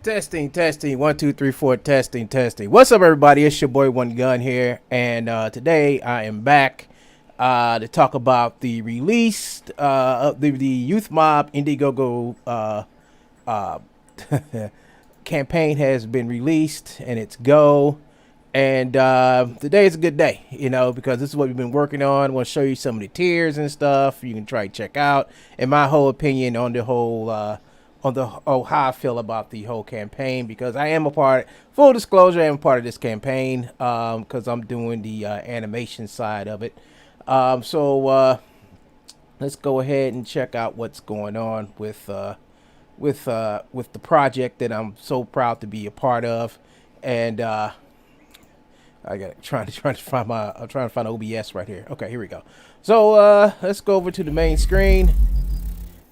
Testing, testing, 1, 2, 3, 4, testing, testing. What's up, everybody? It's your boy One Gun here, and today I am back to talk about the release of the Youth Mob Indigogo campaign has been released, and it's go. And today is a good day, you know, because this is what we've been working on. I want to show you some of the tiers and stuff you can try to check out, and my whole opinion on the whole how I feel about the whole campaign, because I am a part, full disclosure, I am a part of this campaign because I'm doing the animation side of it. So let's go ahead and check out what's going on with the project that I'm so proud to be a part of. And I got trying to find OBS right here. Okay, here we go. So let's go over to the main screen.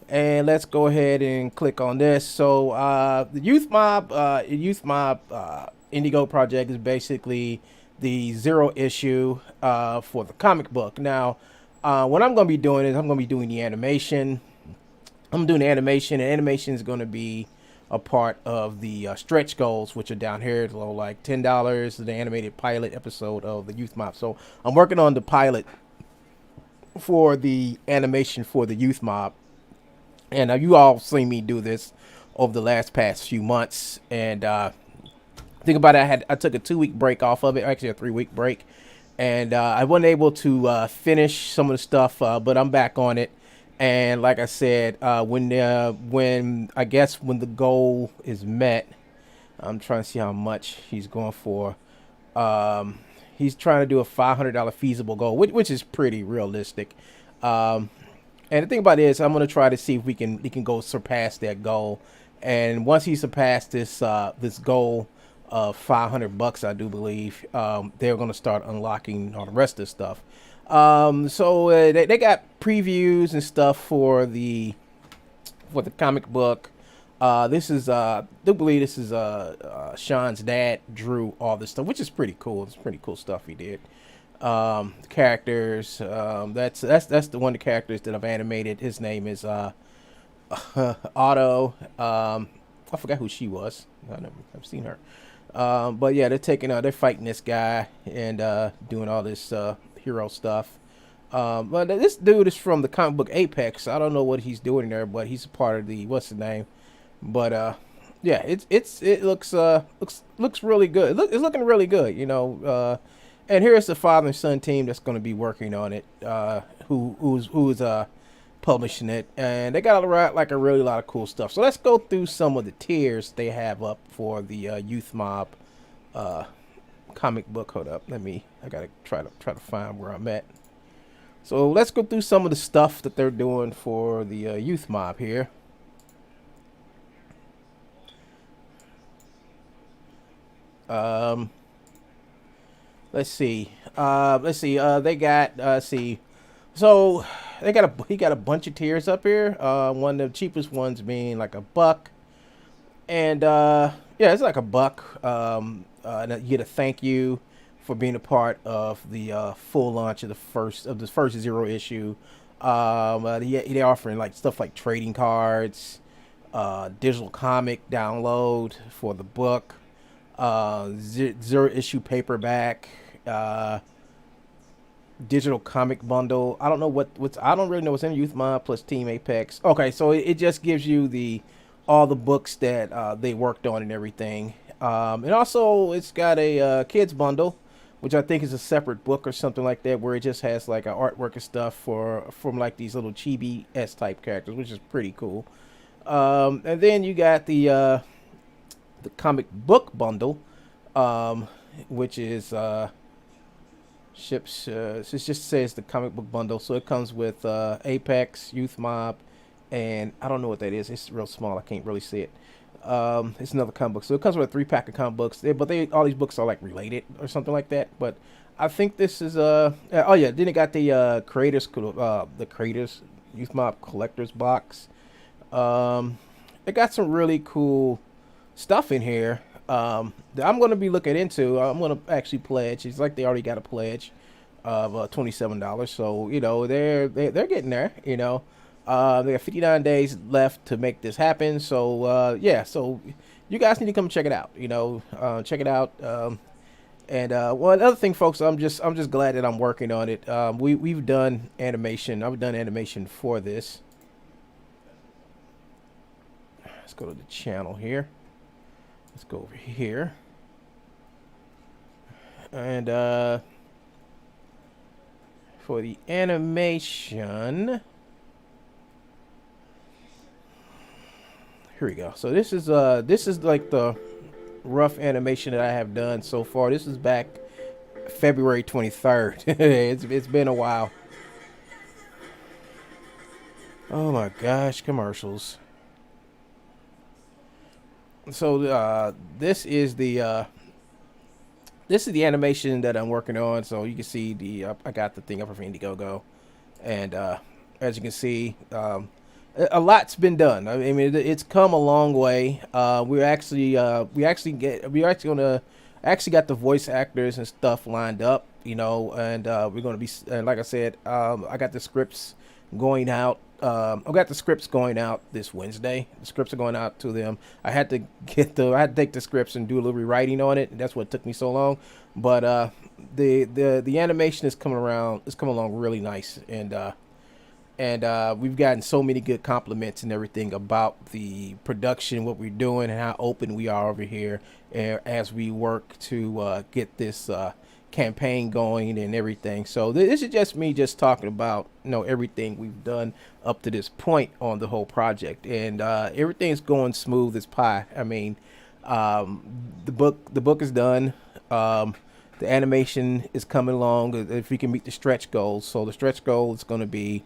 And let's go ahead and click on this. So the Youth Mob Indigo project is basically the 0 issue for the comic book. Now, what I'm going to be doing is I'm going to be doing the animation. I'm doing the animation, and animation is going to be a part of the stretch goals, which are down here. It's like $10. The animated pilot episode of the Youth Mob. So I'm working on the pilot for the animation for the Youth Mob. And you all seen me do this over the past few months. And think about it, I took a 2-week break off of it, actually a 3-week break. And I wasn't able to finish some of the stuff, but I'm back on it. And like I said, when the goal is met, I'm trying to see how much he's going for. He's trying to do a $500 feasible goal, which is pretty realistic. And the thing about it is, I'm gonna try to see if we can go surpass that goal. And once he surpassed this goal of $500, I do believe, they're gonna start unlocking all the rest of the stuff. So they got previews and stuff for the comic book. This is I do believe this is Sean's dad drew all this stuff, which is pretty cool. It's pretty cool stuff he did. The characters, that's the one of the characters that I've animated. His name is Otto. I forgot who she was. I've seen her. But yeah, they're fighting this guy and doing all this hero stuff. But this dude is from the comic book Apex. I don't know what he's doing there, but he's a part of the what's the name. But yeah, it looks really good. It's looking really good, you know. And here's the father and son team that's going to be working on it, who's publishing it, and they got a really lot of cool stuff. So let's go through some of the tiers they have up for the Youth Mob comic book. Hold up, I gotta try to find where I'm at. So let's go through some of the stuff that they're doing for the Youth Mob here. Let's see. They got So he got a bunch of tiers up here. One of the cheapest ones being like $1, and yeah, it's like $1. And you get a thank you for being a part of the full launch of the first 0 issue. They're offering like stuff like trading cards, digital comic download for the book, 0 issue paperback. Digital comic bundle. I don't know I don't really know what's in Youth Mob plus Team Apex. Okay, so it just gives you all the books that they worked on and everything. And also it's got a kids bundle, which I think is a separate book or something like that, where it just has like an artwork and stuff from like these little chibi-esque type characters, which is pretty cool. And then you got the comic book bundle, which is ships. It just says the comic book bundle, so it comes with Apex, Youth Mob, and I don't know what that is. It's real small. I can't really see it. It's another comic book, so it comes with a 3-pack of comic books. But all these books are like related or something like that. But I think this is oh yeah. Then it got the creators Youth Mob collectors box. It got some really cool stuff in here. That I'm going to be looking into. I'm going to actually pledge. It's like they already got a pledge of $27. So you know they're getting there. You know, They got 59 days left to make this happen. So yeah, so you guys need to come check it out. Check it out. One other thing, folks, I'm just glad that I'm working on it. We've done animation. I've done animation for this. Let's go to the channel here. Let's go over here. And for the animation, here we go. So this is like the rough animation that I have done so far. This is back February 23rd. It's been a while. Oh my gosh, commercials. So this is the animation that I'm working on. So you can see I got the thing up for Indiegogo, and as you can see, a lot's been done. I mean, it's come a long way. We actually got the voice actors and stuff lined up, and we're gonna be, and like I said, I got the scripts going out. I got the scripts going out this Wednesday. The scripts are going out to them. I had to take the scripts and do a little rewriting on it. That's what took me so long. But the animation is coming around. It's coming along really nice, and we've gotten so many good compliments and everything about the production, what we're doing, and how open we are over here as we work to get this campaign going and everything. So this is just me just talking about everything we've done up to this point on the whole project, and everything's going smooth as pie. I mean, the book is done. The animation is coming along. If we can meet the stretch goals, so the stretch goal is going to be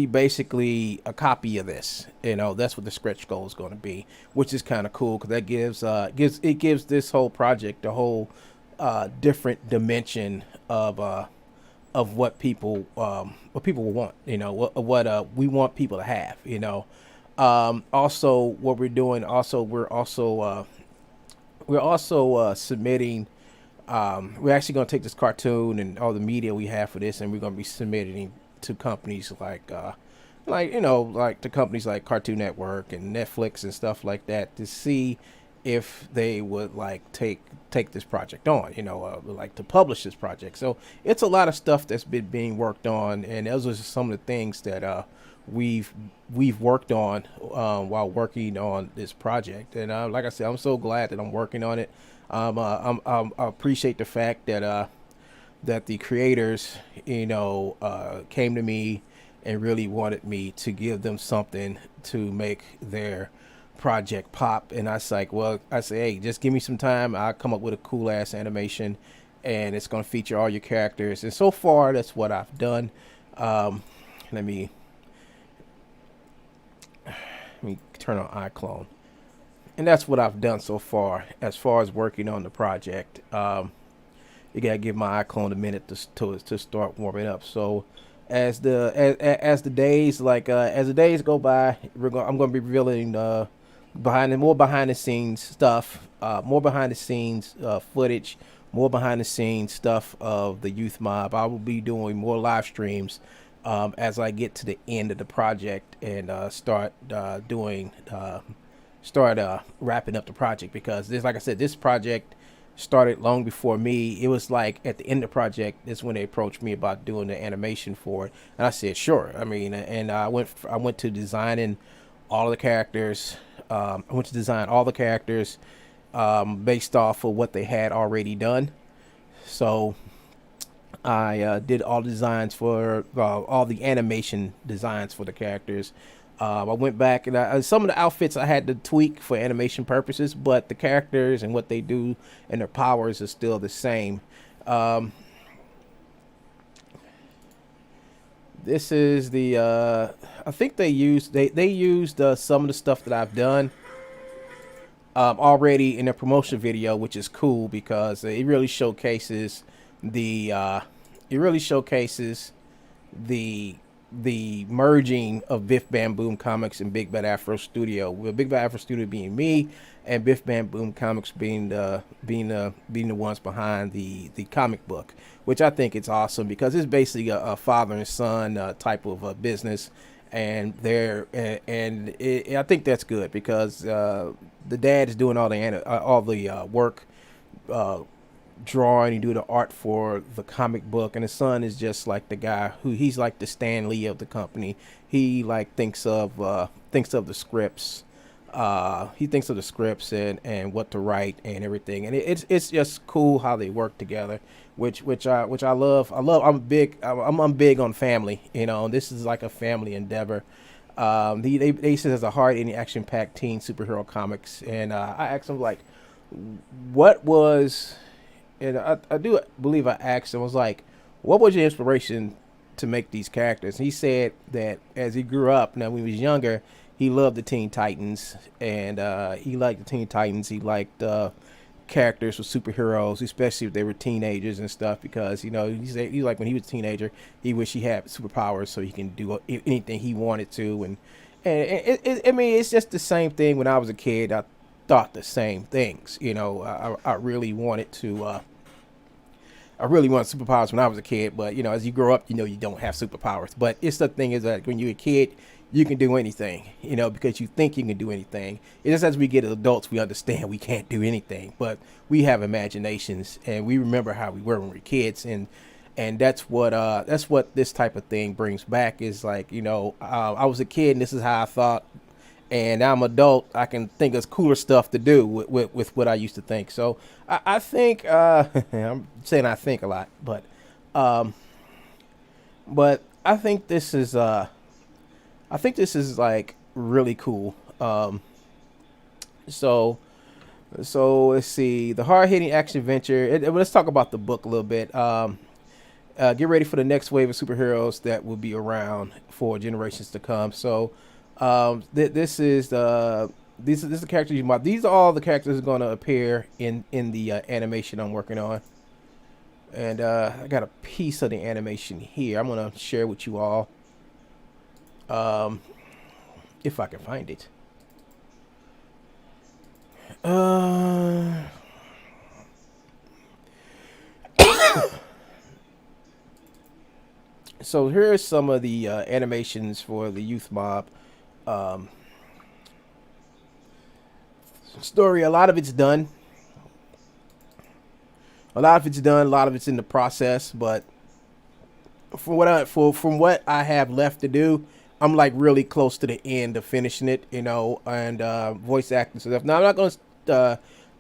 basically a copy of this. That's what the stretch goal is going to be, which is kind of cool because that gives this whole project a whole different dimension of what people will want. What we want people to have. Also, what we're doing. We're also submitting. We're actually going to take this cartoon and all the media we have for this, and we're going to be submitting to companies like the companies like Cartoon Network and Netflix and stuff like that to see if they would take this project on, like to publish this project. So it's a lot of stuff that's been being worked on, and those are some of the things that we've worked on while working on this project. And like I said, I'm so glad that I'm working on it. I appreciate the fact that the creators, came to me and really wanted me to give them something to make their project pop. And I say, hey, just give me some time. I'll come up with a cool ass animation, and it's going to feature all your characters. And so far, that's what I've done. Let me turn on iClone. And that's what I've done so far as working on the project. You gotta give my iClone a minute to start warming up. So as the days go by, I'm gonna be revealing more behind the scenes stuff, more behind the scenes footage, more behind the scenes stuff of the Youth Mob. I will be doing more live streams as I get to the end of the project and start wrapping up the project, because like I said, this project started long before me. It was like at the end of the project is when they approached me about doing the animation for it, and I said sure. I mean, and I went to designing all of the characters. I went to design all the characters based off of what they had already done. So I did all the designs for all the animation designs for the characters. I went back and some of the outfits I had to tweak for animation purposes, but the characters and what they do and their powers are still the same. This is the I think they used some of the stuff that I've done already in their promotion video, which is cool because it really showcases the the merging of Biff Bam Boom Comics and Big Bad Afro Studio, with Big Bad Afro Studio being me, and Biff Bam Boom Comics being the ones behind the comic book, which I think it's awesome because it's basically a father and son type of business, and I think that's good because the dad is doing all the work. Drawing and do the art for the comic book, and his son is just like the guy who he's like the Stan Lee of the company. He like thinks of the scripts. He thinks of the scripts and what to write and everything, and it's just cool how they work together, which I love. I'm big on family. You know, this is like a family endeavor. They said it's a hard hitting action packed teen superhero comics, and I asked him like, what was and I do believe I asked him, was like, what was your inspiration to make these characters? He said that as he grew up, now when he was younger, he loved the Teen Titans, and he liked the Teen Titans. He liked characters with superheroes, especially if they were teenagers and stuff, because you know he like when he was a teenager, he wished he had superpowers so he can do anything he wanted to, and I mean it's just the same thing. When I was a kid, I thought the same things. You know, I really wanted to. I really wanted superpowers when I was a kid, but you know, as you grow up, you know you don't have superpowers. But it's the thing is that when you're a kid, you can do anything, you know, because you think you can do anything. It's just as we get adults, we understand we can't do anything, but we have imaginations and we remember how we were when we were kids, and that's what this type of thing brings back. Is like, you know, I was a kid and this is how I thought, and now I'm an adult. I can think of cooler stuff to do with what I used to think. So I think I'm saying I think a lot, um, but I think this is like really cool. So let's see the hard hitting action adventure. Let's talk about the book a little bit. Get ready for the next wave of superheroes that will be around for generations to come. So this is the characters you might. These are all the characters that are going to appear in the animation I'm working on, and I got a piece of the animation here. I'm going to share with you all, if I can find it. So here are some of the animations for the Youth Mob um, story. A lot of it's done. A lot of it's done. A lot of it's in the process. But from what I have left to do, I'm like really close to the end of finishing it. You know, and voice acting stuff. Now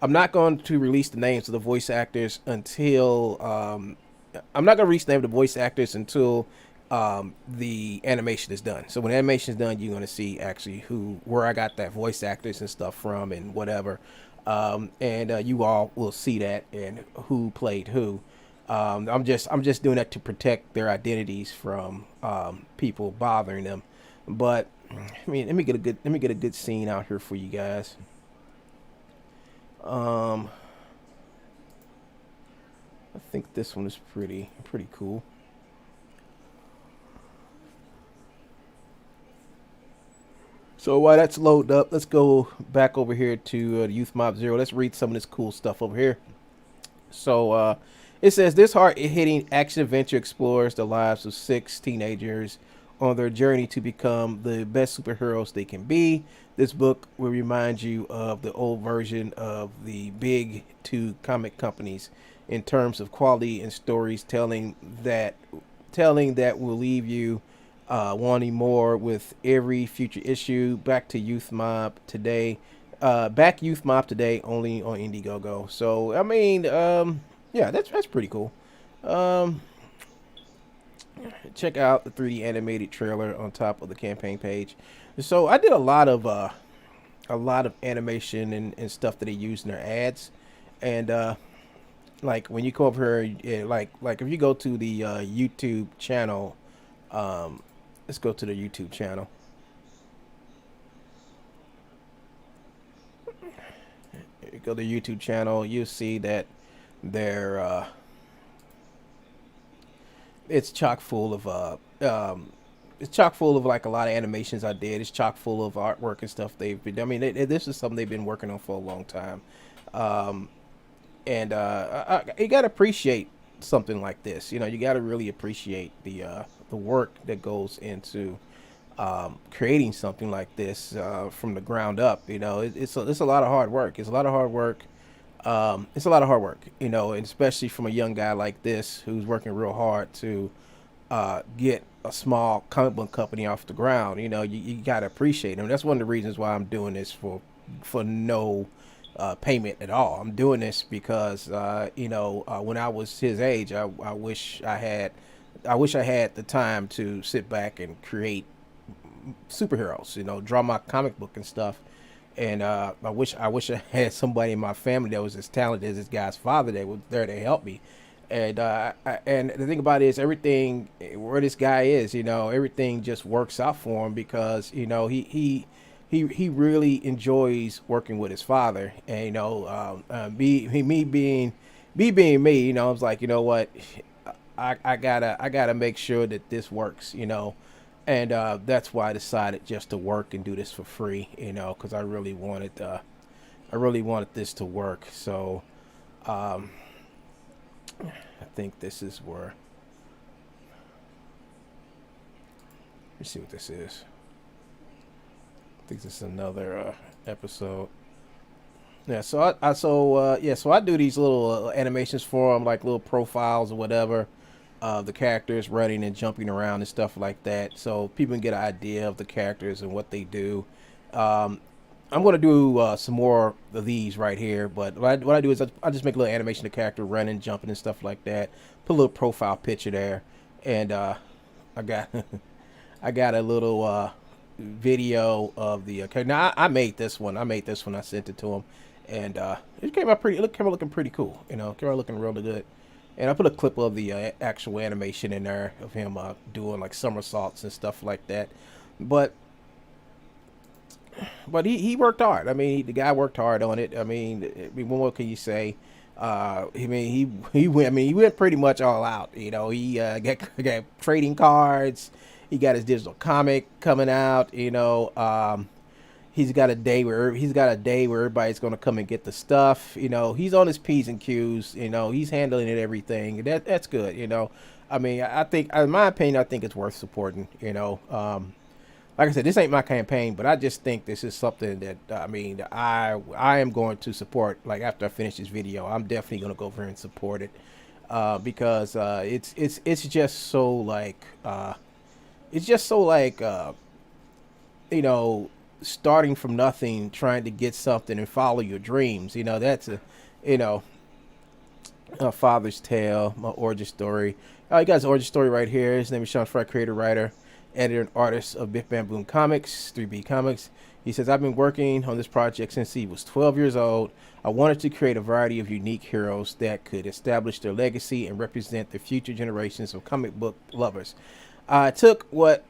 I'm not going to release the names of the voice actors until I'm not going to release the name of the voice actors until the animation is done. So when the animation is done, you're going to see actually where I got that voice actors and stuff from and whatever. And you all will see that and who played who. I'm just doing that to protect their identities from people bothering them. But I mean, let me get a good scene out here for you guys. I think this one is pretty cool. So while that's loaded up, let's go back over here to the Youth Mob Zero. Let's read some of this cool stuff over here. So it says this hard-hitting action adventure explores the lives of 6 teenagers on their journey to become the best superheroes they can be. This book will remind you of the old version of the big 2 comic companies in terms of quality and stories telling that will leave you wanting more with every future issue. Back Youth Mob today only on Indiegogo. So I mean, yeah, that's pretty cool. Um, Check out the 3D animated trailer on top of the campaign page. So I did a lot of animation and stuff that they use in their ads, and like when you go over here, yeah, like if you go to the YouTube channel, let's go to the YouTube channel. You go to the YouTube channel, you see that they're it's chock full of it's chock full of like a lot of animations I did. It's chock full of artwork and stuff they've been. I mean, this is something they've been working on for a long time, um, and you gotta appreciate something like this. You know, you gotta really appreciate the work that goes into creating something like this from the ground up. You know, it's a lot of hard work. It's a lot of hard work. It's a lot of hard work, you know, and especially from a young guy like this who's working real hard to get a small comic book company off the ground. You know, you got to appreciate them. That's one of the reasons why I'm doing this for no payment at all. I'm doing this because when I was his age, I wish I had the time to sit back and create superheroes. You know, draw my comic book and stuff. And I wish I had somebody in my family that was as talented as this guy's father that was there to help me. And the thing about it is everything where this guy is, you know, everything just works out for him because you know he really enjoys working with his father. And you know, me being me, you know, I was like, you know what, I gotta make sure that this works, you know. And that's why I decided just to work and do this for free, you know, because I really wanted this to work. So um, I think this is where. Let's see what this is. I think this is another episode. Yeah, so I do these little animations for them, like little profiles or whatever. The characters running and jumping around and stuff like that, so people can get an idea of the characters and what they do. Um, I'm gonna do some more of these right here, but what I do is I just make a little animation of the character running, jumping, and stuff like that. Put a little profile picture there, and I got I got a little video of the character. Now I made this one. I sent it to him, and it came out pretty. It came out looking pretty cool. You know, it came out looking really good. And I put a clip of the actual animation in there of him doing like somersaults and stuff like that. But he worked hard. I mean, the guy worked hard on it. I mean, what can you say? I mean, he went pretty much all out. You know, he got trading cards. He got his digital comic coming out. You know, he's got a day where everybody's gonna come and get the stuff. You know, he's on his P's and Q's. You know, he's handling it everything. That's good. You know, I mean, I think, in my opinion, I think it's worth supporting. You know, like I said, this ain't my campaign, but I just think this is something that I am going to support. Like after I finish this video, I'm definitely gonna go over and support it because it's just so like you know, starting from nothing, trying to get something and follow your dreams. You know, that's you know, a father's tale, my origin story. You got his origin story right here. His name is Sean Fry, creator, writer, editor, and artist of Bip Bam Boom Comics, 3B Comics. He says, I've been working on this project since he was 12 years old. I wanted to create a variety of unique heroes that could establish their legacy and represent the future generations of comic book lovers. I took what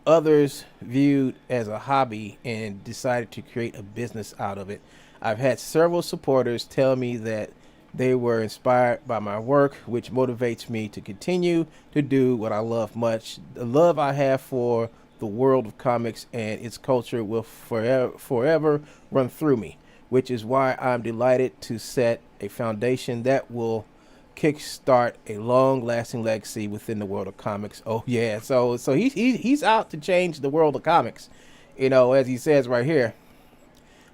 others viewed as a hobby and decided to create a business out of it. I've had several supporters tell me that they were inspired by my work, which motivates me to continue to do what I love much. The love I have for the world of comics and its culture will forever run through me, which is why I'm delighted to set a foundation that will kickstart a long-lasting legacy within the world of comics. Oh yeah, so he's out to change the world of comics. You know, as he says right here,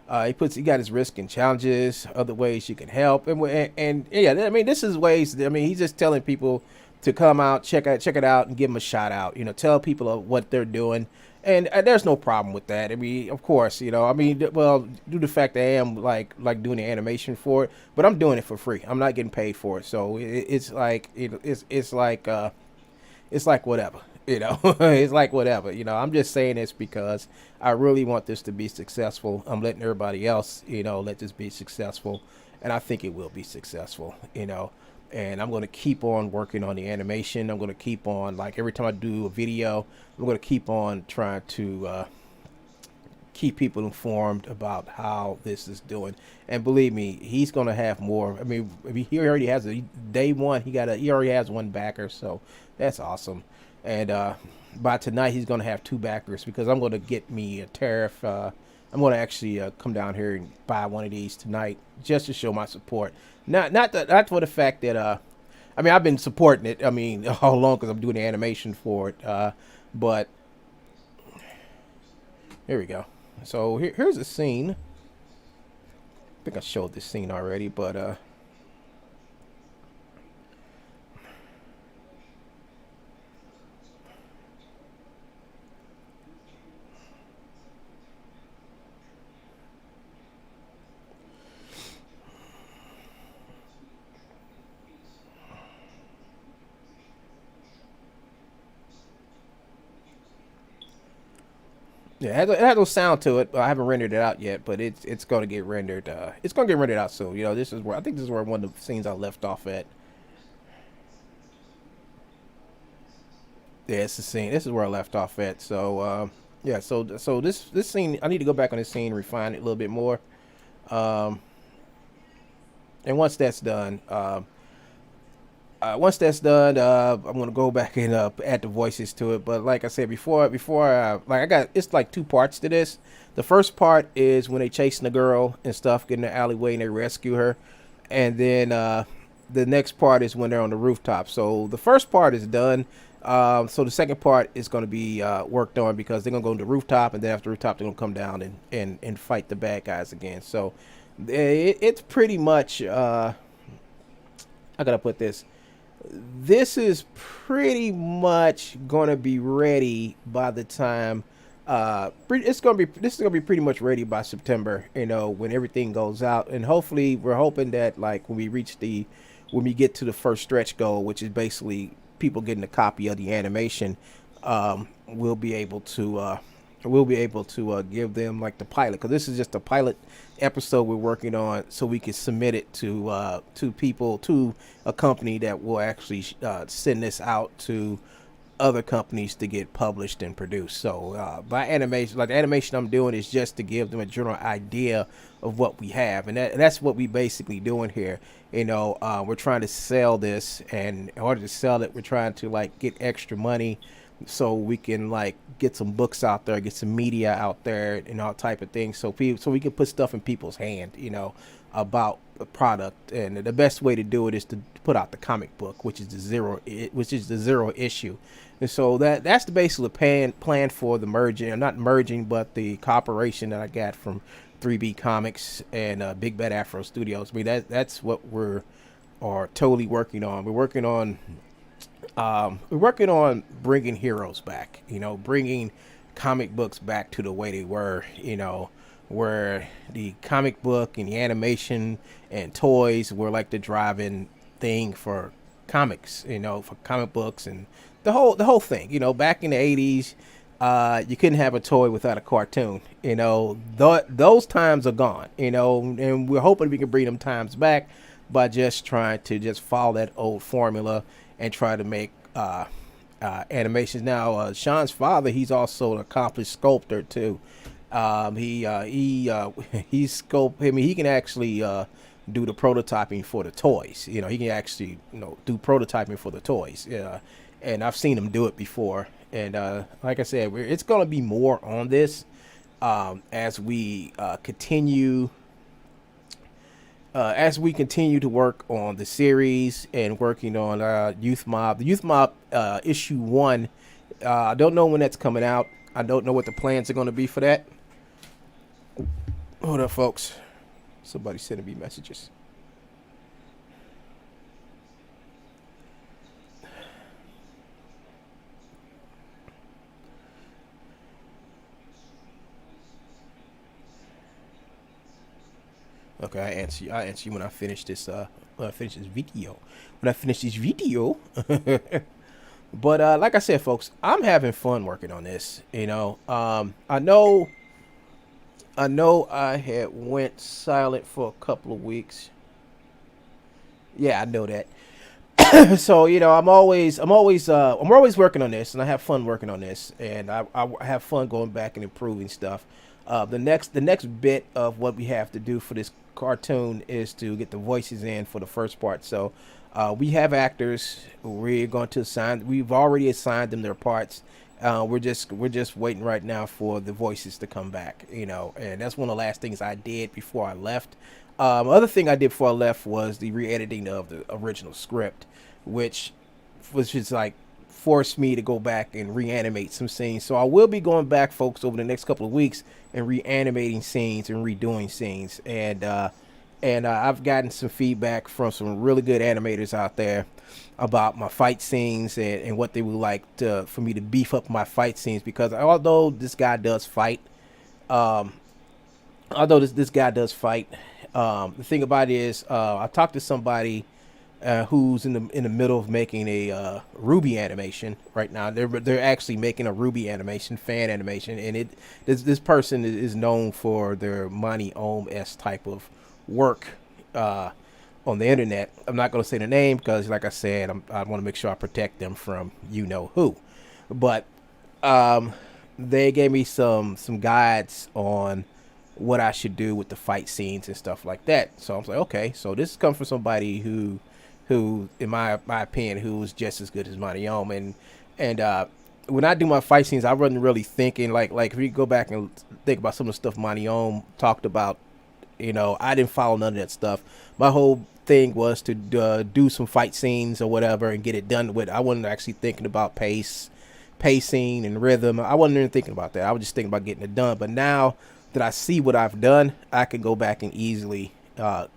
he got his risk and challenges, other ways you can help, and yeah, I mean, this is ways. I mean, he's just telling people to come out, check it out, and give them a shout out. You know, tell people what they're doing, and there's no problem with that. I mean, of course, you know, I mean, well, due to the fact that I am like doing the animation for it, but I'm doing it for free. I'm not getting paid for it, so it's like it's like whatever. You know, it's like whatever. You know, I'm just saying this because I really want this to be successful. I'm letting everybody else, you know, let this be successful, and I think it will be successful. You know, and I'm going to keep on working on the animation. I'm going to keep on, like every time I do a video, I'm going to keep on trying to keep people informed about how this is doing. And believe me, he's going to have more. I mean, he already has a day one. He already has one backer, so that's awesome. And by tonight, he's going to have two backers because I'm going to get me a tariff. I'm going to actually come down here and buy one of these tonight just to show my support. Not for the fact that I mean, I've been supporting it. I mean, all along because I'm doing the animation for it. But here we go. So here's a scene. I think I showed this scene already, but yeah, it has no sound to it. I haven't rendered it out yet, but it's going to get rendered. It's going to get rendered out soon. You know, this is where I think this is where one of the scenes I left off at. Yeah, it's the scene. This is where I left off at. So yeah, so this scene, I need to go back on this scene, refine it a little bit more. Um, and once that's done, I'm gonna go back and add the voices to it. But like I said before, like I got, it's like two parts to this. The first part is when they chasing the girl and stuff, get in the alleyway and they rescue her, and then the next part is when they're on the rooftop. So the first part is done. So the second part is going to be worked on because they're going to go to the rooftop, and then after the rooftop, they're going to come down and fight the bad guys again. So it's pretty much, I got to put this. This is pretty much going to be ready by the time this is going to be pretty much ready by September, you know, when everything goes out. And hopefully we're hoping that like when we get to the first stretch goal, which is basically people getting a copy of the animation, we'll be able to give them like the pilot, because this is just a pilot episode we're working on, so we can submit it to a company that will actually send this out to other companies to get published and produced. So by animation, like the animation I'm doing is just to give them a general idea of what we have, and that's what we basically doing here. You know, we're trying to sell this, and in order to sell it, we're trying to like get extra money so we can like get some books out there, get some media out there, and all type of things, so we can put stuff in people's hand, you know, about the product. And the best way to do it is to put out the comic book, which is the zero issue. And so that's the basic plan for the merging, not merging, but the cooperation that I got from 3B Comics and Big Bad Afro Studios. I mean, that's what are totally working on. We're working on bringing heroes back, you know, bringing comic books back to the way they were, you know, where the comic book and the animation and toys were like the driving thing for comics, you know, for comic books and the whole thing. You know, back in the 80s, you couldn't have a toy without a cartoon, you know. Those times are gone, you know, and we're hoping we can bring them times back by just trying to just follow that old formula and try to make animations. Now, Sean's father, he's also an accomplished sculptor too. He's sculpt. I mean, he can actually do the prototyping for the toys. You know, he can actually, you know, do prototyping for the toys. Yeah, and I've seen him do it before. And like I said, it's going to be more on this as we continue. As we continue to work on the series and working on Youth Mob, the Youth Mob issue 1, I don't know when that's coming out. I don't know what the plans are going to be for that. Hold up, folks. Somebody sending me messages. Okay, I answer you when I finish this video. When I finish this video. But like I said, folks, I'm having fun working on this. You know, I know I had went silent for a couple of weeks. Yeah, I know that. So, you know, I'm always working on this, and I have fun working on this, and I have fun going back and improving stuff. The next bit of what we have to do for this cartoon is to get the voices in for the first part. So we have actors. We're going to assign. We've already assigned them their parts. We're just waiting right now for the voices to come back. And that's one of the last things I did before I left. Other thing I did before I left was the re-editing of the original script, which was just like forced me to go back and reanimate some scenes. So I will be going back, folks, over the next couple of weeks and reanimating scenes and redoing scenes. And I've gotten some feedback from some really good animators out there about my fight scenes and what they would like for me to beef up my fight scenes, because although this guy does fight, um, this guy does fight, the thing about it is I talked to somebody who's in the middle of making a Ruby animation right now. They're actually making a Ruby animation, fan animation, and this person is known for their Monty Ohm-esque type of work on the internet. I'm not going to say the name because, like I said, I want to make sure I protect them from you know who. But they gave me some guides on what I should do with the fight scenes and stuff like that. So I was like, okay, so this comes from somebody who in my opinion, who's just as good as Monty Ohm. And when I do my fight scenes, I wasn't really thinking like if you go back and think about some of the stuff Monty Ohm talked about, I didn't follow none of that stuff. My whole thing was to do some fight scenes or whatever and get it done with. I wasn't actually thinking about pacing and rhythm. I wasn't even thinking about that. I was just thinking about getting it done. But now that I see what I've done, I can go back and easily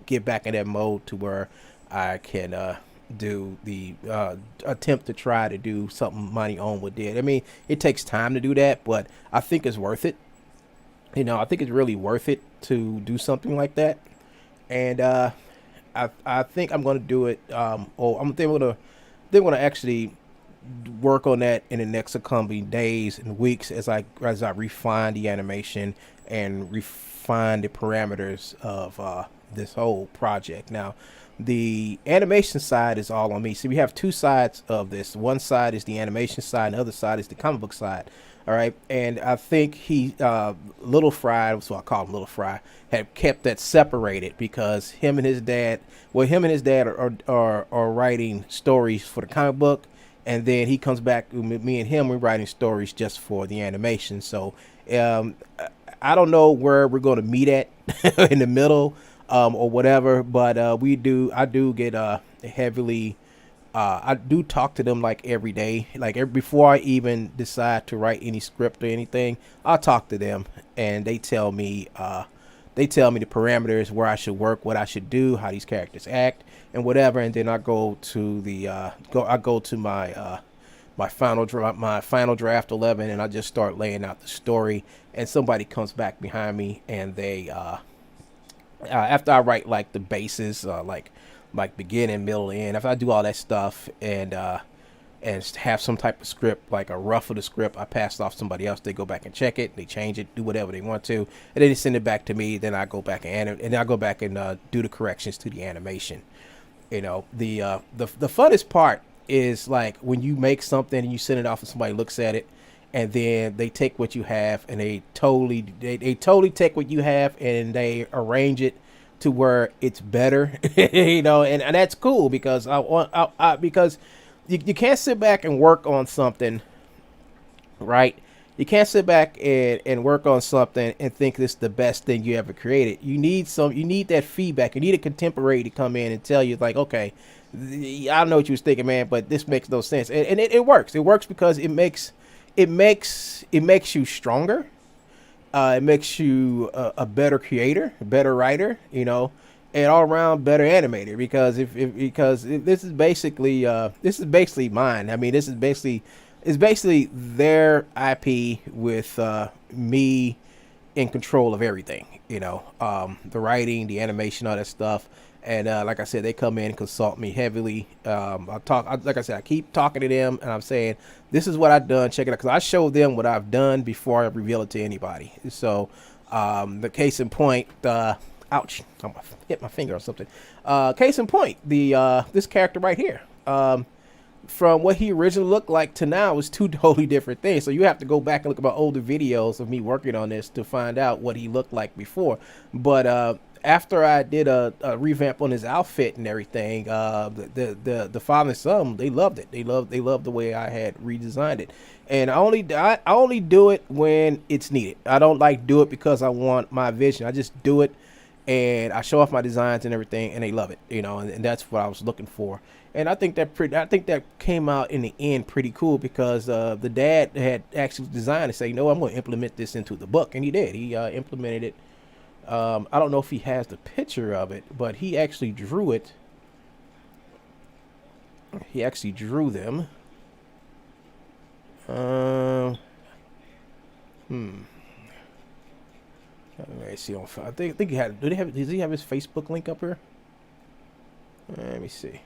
get back in that mode to where I can do the attempt to try to do something Monty Ohm would did. I mean, it takes time to do that, but I think it's worth it. I think it's really worth it to do something like that. And I think I'm going to do it. I'm going to actually work on that in the next coming days and weeks as I refine the animation and refine the parameters of this whole project. Now, the animation side is all on me. See, we have two sides of this. One side is the animation side, and the other side is the comic book side. All right, and I think Little Fry, so I call him Little Fry, had kept that separated because him and his dad are writing stories for the comic book, and then he comes back. Me and him, we're writing stories just for the animation. So I don't know where we're going to meet at in the middle or whatever, but I do get heavily. I do talk to them like every day, before I even decide to write any script or anything. I'll talk to them, and they tell me the parameters, where I should work, what I should do, how these characters act, and whatever. And then I go to my final draft 11, and I just start laying out the story. And somebody comes back behind me, and they after I write like the bases, like beginning, middle, end. After I do all that stuff and have some type of script, like a rough of the script, I pass it off to somebody else. They go back and check it, they change it, do whatever they want to, and then they send it back to me. Then I go back and do the corrections to the animation. The funnest part is like when you make something and you send it off and somebody looks at it, and then they take what you have and they totally take what you have and they arrange it to where it's better, and that's cool because because you can't sit back and work on something, right? You can't sit back and work on something and think this is the best thing you ever created. You need that feedback. You need a contemporary to come in and tell you like, okay, I know what you was thinking, man, but this makes no sense. And it works. It works because it makes you stronger. It makes you a better creator, a better writer, and all around better animator. Because this is basically mine. I mean, it's basically their IP with me in control of everything. The writing, the animation, all that stuff. And like I said, they come in and consult me heavily. Like I said, I keep talking to them, and I'm saying, this is what I've done. Check it out, because I show them what I've done before I reveal it to anybody. So the case in point, ouch, I hit my finger or something. Case in point, this character right here. from what he originally looked like to now is two totally different things. So you have to go back and look at my older videos of me working on this to find out what he looked like before. But after I did a revamp on his outfit and everything, the father and son, they loved it. They loved the way I had redesigned it. And I only do it when it's needed. I don't like do it because I want my vision. I just do it and I show off my designs and everything, and they love it, you know, and that's what I was looking for. And I think that came out in the end pretty cool because the dad had actually designed and say, you know, I'm going to implement this into the book, and he did. He implemented it. I don't know if he has the picture of it, but he actually drew it. He actually drew them. Let me see. I think he had. Does he have his Facebook link up here? Let me see.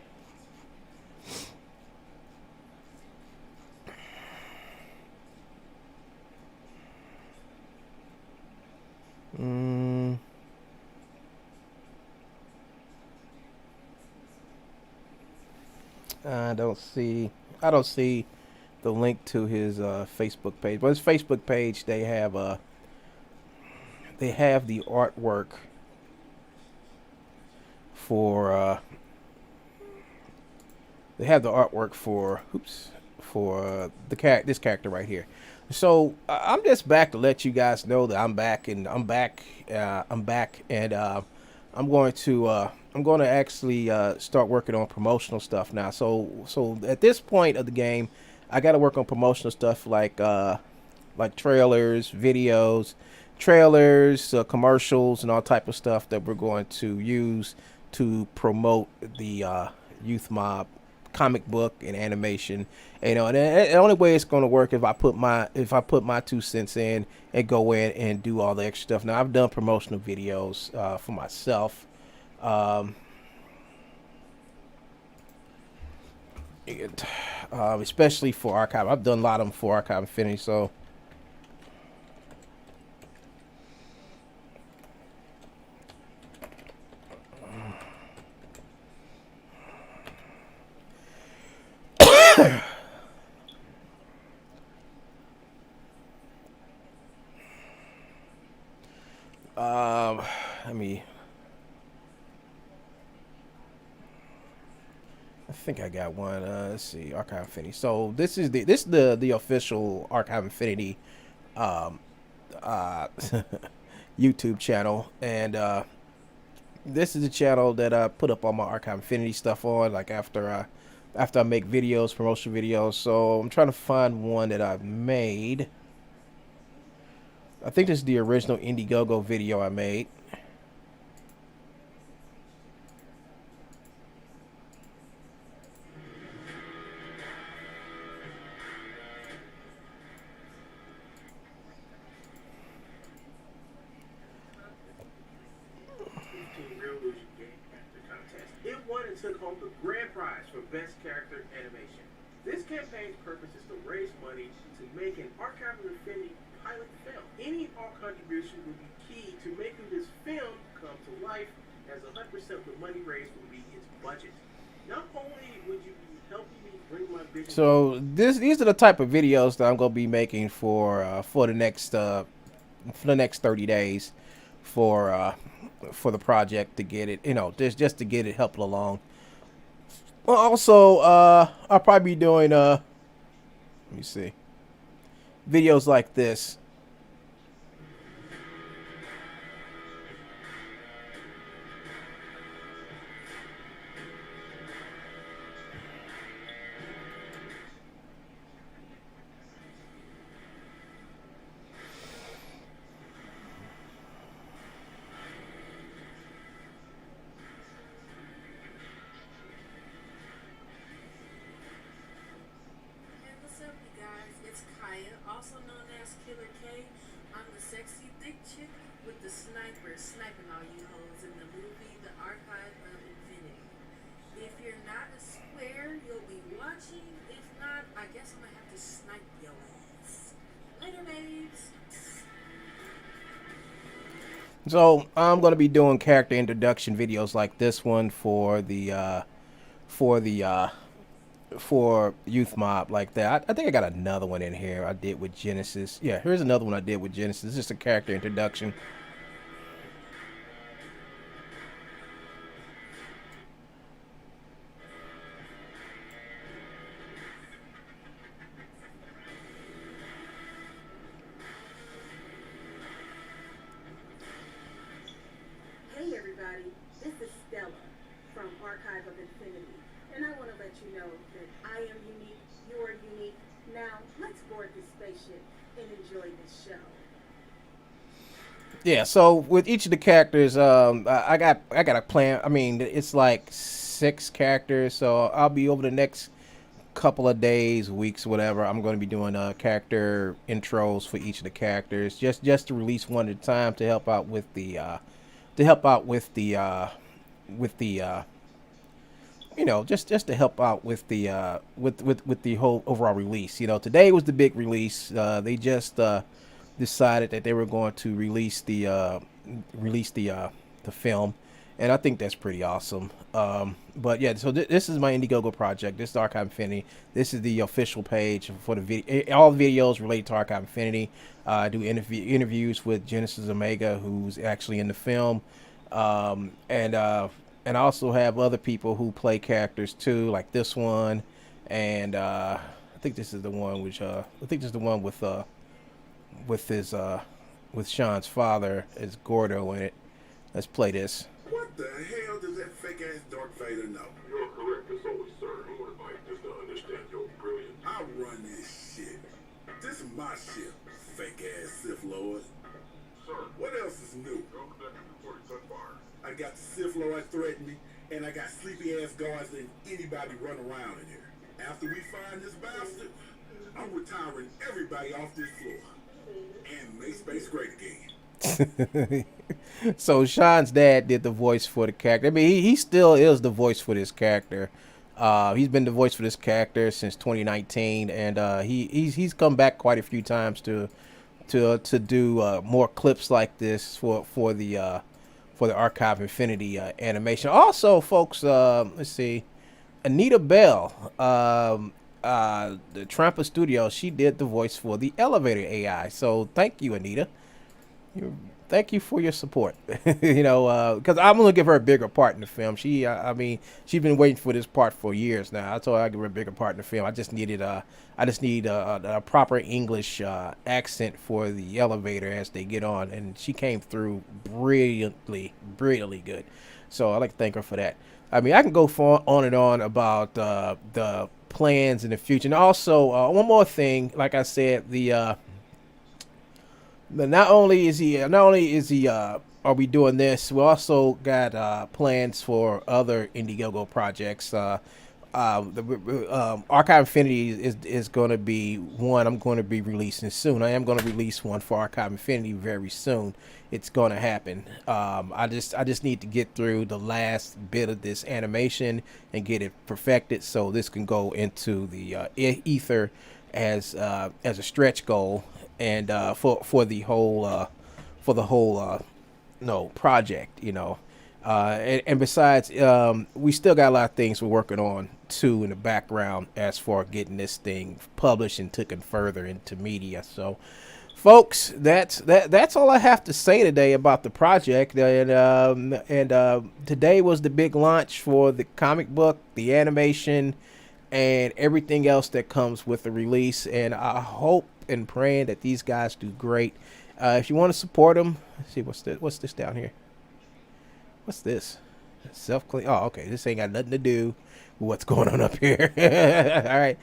I don't see. I don't see the link to his Facebook page. But his Facebook page, they have the artwork for this character right here. So I'm just back to let you guys know that I'm back, and I'm back, and I'm going to actually start working on promotional stuff now. So at this point of the game, I got to work on promotional stuff like trailers, videos, commercials, and all type of stuff that we're going to use to promote the Youth Mob comic book and animation. You know, and the only way it's going to work if I put my 2 cents in and go in and do all the extra stuff. Now I've done promotional videos for myself. Especially for Archive. I've done a lot of them for Archive Infinity, so I think I got one. Let's see, Archive Infinity. So this is the official Archive Infinity YouTube channel, and this is the channel that I put up all my Archive Infinity stuff on. Like after I make videos, promotional videos. So I'm trying to find one that I've made. I think this is the original Indiegogo video I made. It won and took home the grand prize for Best Character Animation. This campaign's purpose is to raise money to make an Archive of Infinity pilot film. Any and all contributions will be key to making this film come to life, as 100% of the money raised will be its budget. Not only would you be helping me bring my vision. So these are the type of videos that I'm going to be making for the next 30 days for the project, to get it, you know, just to get it helping along. Well, also I'll probably be doing let me see, videos like this. Sniping all you hoes in the movie The Archive of Infinity. If you're not a square, you'll be watching. If not, I guess I'm gonna have to snipe your ass. Later, babes. So I'm gonna be doing character introduction videos like this one for the for Youth Mob like that. I think I got another one in here I did with Genesis. Yeah, here's another one I did with Genesis. It's just a character introduction. Hey everybody, this is Stella from Archive of Infinity, and I want to let you know that I am unique, you are unique. Now, let's board this spaceship and enjoy this show. Yeah, so with each of the characters, I got a plan. I mean, it's like 6 characters, so I'll be over the next couple of days, weeks, whatever. I'm going to be doing character intros for each of the characters, just to release one at a time to help out with the with the just to help out with the with the whole overall release. Today was the big release. They just decided that they were going to release the film, and I think that's pretty awesome. But yeah, so this is my Indiegogo project. This is Archive Infinity. This is the official page for the video. All the videos related to Archive Infinity. I do interviews with Genesis Omega, who's actually in the film, and I also have other people who play characters too, like this one, and I think this is the one with his with Sean's father as Gordo in it. Let's play this. What the hell does that fake ass Darth Vader know? You're correct as always, sir. Who am I just to understand your brilliance? I run this shit. This is my ship, fake ass Sith Lord. Sir, What else is new? go connected reporting sunfire. I got the Sith Lord threatening me, and I got sleepy ass guards letting anybody run around in here. After we find this bastard, I'm retiring everybody off this floor. And make space great again. So Sean's dad did the voice for the character. I mean, he still is the voice for this character. He's been the voice for this character since 2019, and he's come back quite a few times to do more clips like this for the Archive Infinity animation. Also, folks, let's see, Anita Bell, the Trampa Studio, she did the voice for the Elevator AI. So thank you, Anita. Thank you for your support. Because I'm gonna give her a bigger part in the film. I mean, she's been waiting for this part for years now. I told her I'd give her a bigger part in the film. I just need a proper English accent for the elevator as they get on, and she came through brilliantly good. So I'd like to thank her for that. I mean, I can go on and on about the plans in the future, and also one more thing. Like I said, not only is he are we doing this, we also got plans for other Indiegogo projects. The Archive Infinity is going to be one I'm going to be releasing soon. I am going to release one for Archive Infinity very soon. It's going to happen. I just need to get through the last bit of this animation and get it perfected, so this can go into the ether as a stretch goal, and for the whole project, and besides, we still got a lot of things we're working on too in the background as far getting this thing published and taken further into media. So folks, that's all I have to say today about the project, and today was the big launch for the comic book, the animation, and everything else that comes with the release. And I hope and praying that these guys do great. If you want to support them, let's see what's this down here. What's this? Self-claim. Oh, okay. This ain't got nothing to do with what's going on up here. All right.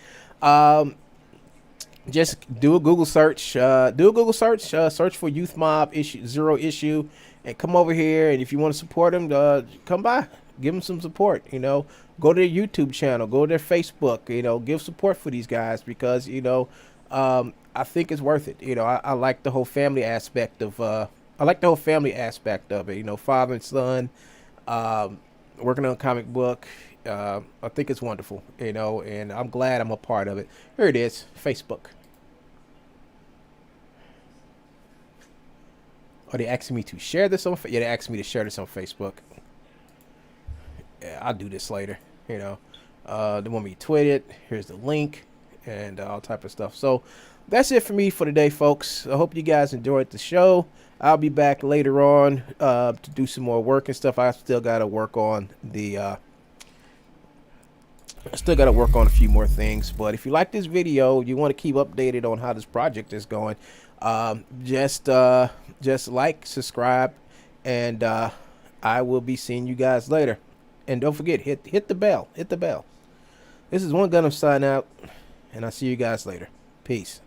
Just do a Google search. Search for Youth Mob Zero Issue, and come over here. And if you want to support them, come by. Give them some support. Go to their YouTube channel. Go to their Facebook. Give support for these guys, because I think it's worth it. I like the whole family aspect of. I like the whole family aspect of it. Father and son, working on a comic book. I think it's wonderful. And I'm glad I'm a part of it. Here it is, Facebook. Are they asking me to share this on? Yeah, they asked me to share this on Facebook. Yeah, I'll do this later. They want me to tweet it. Here's the link and all type of stuff. So that's it for me for today, folks. I hope you guys enjoyed the show. I'll be back later on to do some more work and stuff. I still got to work on a few more things. But if you like this video, you want to keep updated on how this project is going, just like, subscribe, and I will be seeing you guys later. And don't forget, hit the bell. Hit the bell. This is One Gunner sign out, and I'll see you guys later. Peace.